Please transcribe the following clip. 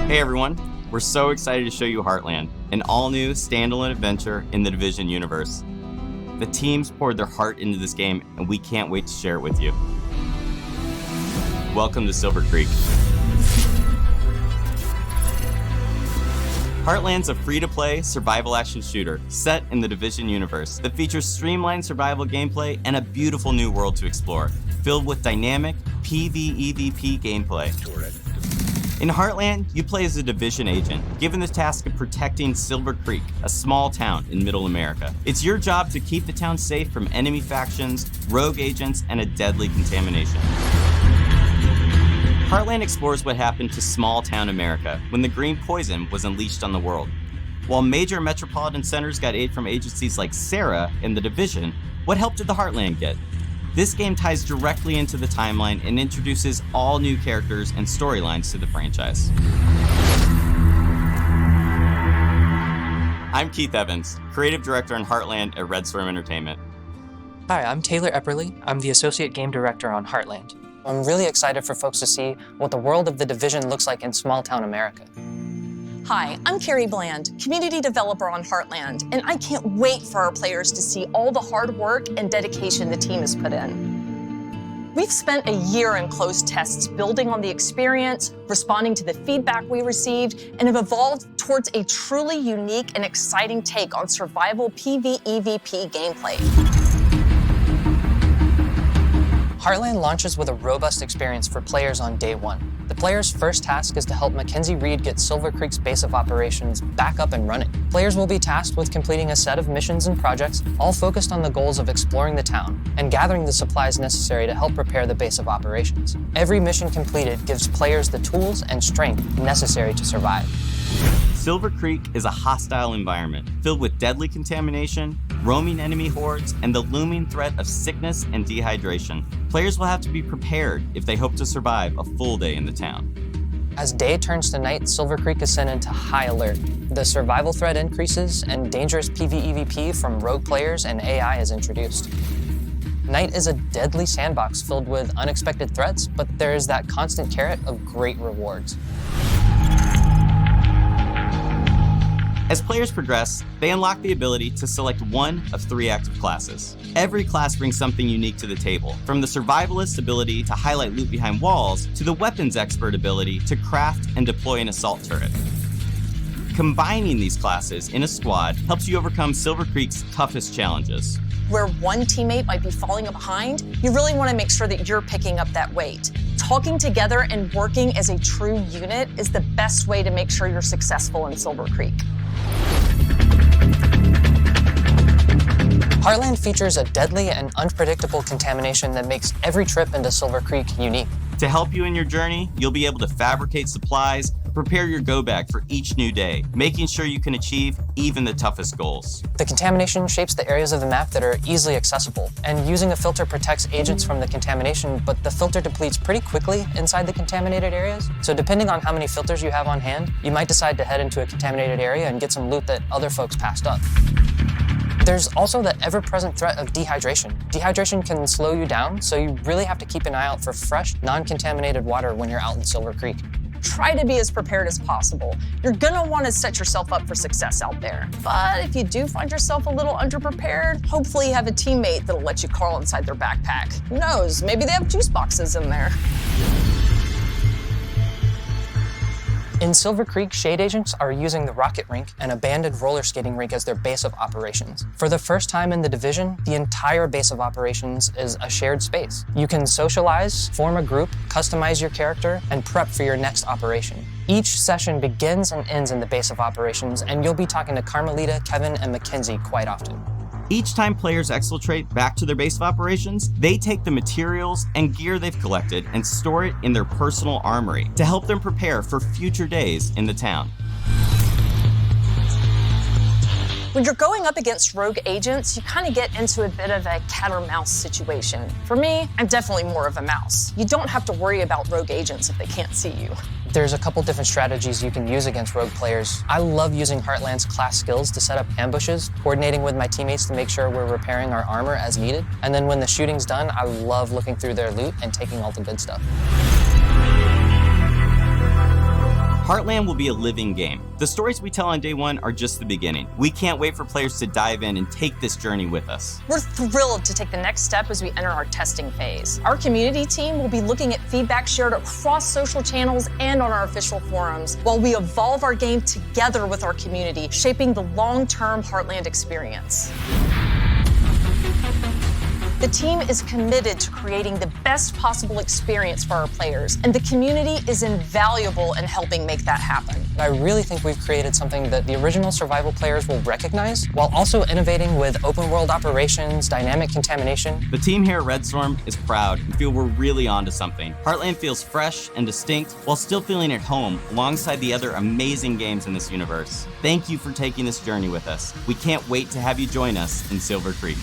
Hey everyone, we're so excited to show you Heartland, an all-new standalone adventure in the Division universe. The teams poured their heart into this game, and we can't wait to share it with you. Welcome to Silver Creek. Heartland's a free-to-play survival action shooter set in the Division universe that features streamlined survival gameplay and a beautiful new world to explore, filled with dynamic PvEvP gameplay. In Heartland, you play as a Division agent, given the task of protecting Silver Creek, a small town in Middle America. It's your job to keep the town safe from enemy factions, rogue agents, and a deadly contamination. Heartland explores what happened to small town America when the green poison was unleashed on the world. While major metropolitan centers got aid from agencies like Sarah and the Division, what help did the Heartland get? This game ties directly into the timeline and introduces all new characters and storylines to the franchise. I'm Keith Evans, Creative Director in Heartland at Red Storm Entertainment. Hi, I'm Taylor Epperly. I'm the Associate Game Director on Heartland. I'm really excited for folks to see what the world of the Division looks like in small town America. Hi, I'm Carrie Bland, Community Developer on Heartland, and I can't wait for our players to see all the hard work and dedication the team has put in. We've spent a year in closed tests building on the experience, responding to the feedback we received, and have evolved towards a truly unique and exciting take on survival PvEvP gameplay. Heartland launches with a robust experience for players on day one. The player's first task is to help Mackenzie Reed get Silver Creek's base of operations back up and running. Players will be tasked with completing a set of missions and projects, all focused on the goals of exploring the town and gathering the supplies necessary to help prepare the base of operations. Every mission completed gives players the tools and strength necessary to survive. Silver Creek is a hostile environment filled with deadly contamination, roaming enemy hordes, and the looming threat of sickness and dehydration. Players will have to be prepared if they hope to survive a full day in the town. As day turns to night, Silver Creek is sent into high alert. The survival threat increases, and dangerous PvEvP from rogue players and AI is introduced. Night is a deadly sandbox filled with unexpected threats, but there is that constant carrot of great rewards. As players progress, they unlock the ability to select one of 3 active classes. Every class brings something unique to the table, from the survivalist ability to highlight loot behind walls, to the weapons expert ability to craft and deploy an assault turret. Combining these classes in a squad helps you overcome Silver Creek's toughest challenges. Where one teammate might be falling behind, you really want to make sure that you're picking up that weight. Talking together and working as a true unit is the best way to make sure you're successful in Silver Creek. Heartland features a deadly and unpredictable contamination that makes every trip into Silver Creek unique. To help you in your journey, you'll be able to fabricate supplies, prepare your go bag for each new day, making sure you can achieve even the toughest goals. The contamination shapes the areas of the map that are easily accessible, and using a filter protects agents from the contamination, but the filter depletes pretty quickly inside the contaminated areas. So depending on how many filters you have on hand, you might decide to head into a contaminated area and get some loot that other folks passed up. There's also the ever-present threat of dehydration. Dehydration can slow you down, so you really have to keep an eye out for fresh, non-contaminated water when you're out in Silver Creek. Try to be as prepared as possible. You're gonna want to set yourself up for success out there. But if you do find yourself a little underprepared, hopefully you have a teammate that'll let you crawl inside their backpack. Who knows, maybe they have juice boxes in there. In Silver Creek, shade agents are using the rocket rink and abandoned roller skating rink as their base of operations. For the first time in the Division, the entire base of operations is a shared space. You can socialize, form a group, customize your character, and prep for your next operation. Each session begins and ends in the base of operations, and you'll be talking to Carmelita, Kevin, and Mackenzie quite often. Each time players exfiltrate back to their base of operations, they take the materials and gear they've collected and store it in their personal armory to help them prepare for future days in the town. When you're going up against rogue agents, you kind of get into a bit of a cat or mouse situation. For me, I'm definitely more of a mouse. You don't have to worry about rogue agents if they can't see you. There's a couple different strategies you can use against rogue players. I love using Heartland's class skills to set up ambushes, coordinating with my teammates to make sure we're repairing our armor as needed. And then when the shooting's done, I love looking through their loot and taking all the good stuff. Heartland will be a living game. The stories we tell on day one are just the beginning. We can't wait for players to dive in and take this journey with us. We're thrilled to take the next step as we enter our testing phase. Our community team will be looking at feedback shared across social channels and on our official forums, while we evolve our game together with our community, shaping the long-term Heartland experience. The team is committed to creating the best possible experience for our players, and the community is invaluable in helping make that happen. I really think we've created something that the original survival players will recognize, while also innovating with open world operations, dynamic contamination. The team here at Red Storm is proud and feel we're really onto something. Heartland feels fresh and distinct while still feeling at home alongside the other amazing games in this universe. Thank you for taking this journey with us. We can't wait to have you join us in Silver Creek.